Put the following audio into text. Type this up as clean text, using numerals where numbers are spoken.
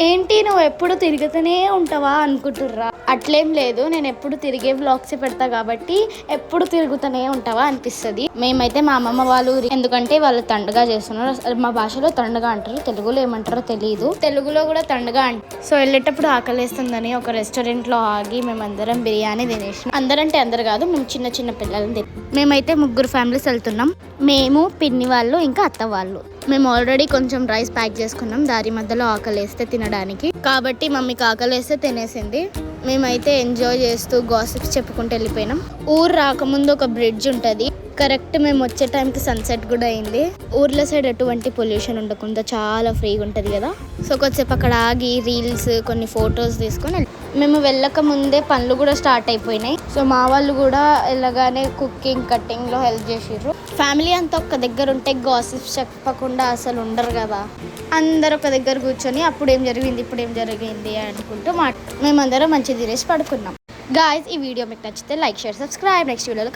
ఏంటి నువ్వు ఎప్పుడు తిరుగుతూనే ఉంటావా అనుకుంటుర్రా? అట్లేం లేదు, నేను ఎప్పుడు తిరిగే వ్లాగ్స్ పెడతా కాబట్టి ఎప్పుడు తిరుగుతూనే ఉంటావా అనిపిస్తుంది. మేమైతే మా అమ్మమ్మ వాళ్ళు ఎందుకంటే వాళ్ళు తండగా చేస్తున్నారు. మా భాషలో తండగా అంటారు, తెలుగులో ఏమంటారో తెలియదు. తెలుగులో కూడా తండగా అంటారు. సో వెళ్ళేటప్పుడు ఆకలిస్తుందని ఒక రెస్టారెంట్ లో ఆగి మేమందరం బిర్యానీ తినేసినాం. అందరంటే అందరు కాదు, మేము చిన్న చిన్న పిల్లలు తిన్నాం. మేమైతే 3 ఫ్యామిలీస్ వెళ్తున్నాం. మేము, పిన్ని వాళ్ళు, ఇంకా అత్త వాళ్ళు. మేము ఆల్రెడీ కొంచెం రైస్ ప్యాక్ చేసుకున్నాం, దారి మధ్యలో ఆకలేస్తే తినడానికి. కాబట్టి మమ్మీకి ఆకలేస్తే తినేసింది. మేమైతే ఎంజాయ్ చేస్తూ గాసిప్స్ చెప్పుకుంటూ వెళ్ళిపోయినాం. ఊరు రాకముందు ఒక బ్రిడ్జ్ ఉంటుంది. కరెక్ట్ మేము వచ్చే టైంకి సన్సెట్ కూడా అయింది. ఊర్ల సైడ్ ఎటువంటి పొల్యూషన్ ఉండకుండా చాలా ఫ్రీగా ఉంటుంది కదా. సో కొద్దిసేపు అక్కడ ఆగి రీల్స్, కొన్ని ఫొటోస్ తీసుకొని మేము వెళ్ళక ముందే పనులు కూడా స్టార్ట్ అయిపోయినాయి. సో మా వాళ్ళు కూడా వెళ్ళగానే కుకింగ్, కట్టింగ్లో హెల్ప్ చేసిర్రు. ఫ్యామిలీ అంతా ఒక దగ్గర ఉంటే గాసిప్స్ చెప్పకుండా అసలు ఉండరు కదా. అందరు ఒక దగ్గర కూర్చొని అప్పుడు ఏం జరిగింది, ఇప్పుడు ఏం జరిగింది అనుకుంటూ మేమందరం మంచి తినేసి పడుకున్నాం. గాయ్స్, ఈ వీడియో మీకు నచ్చితే లైక్, షేర్, సబ్స్క్రైబ్. నెక్స్ట్ వీడియోలో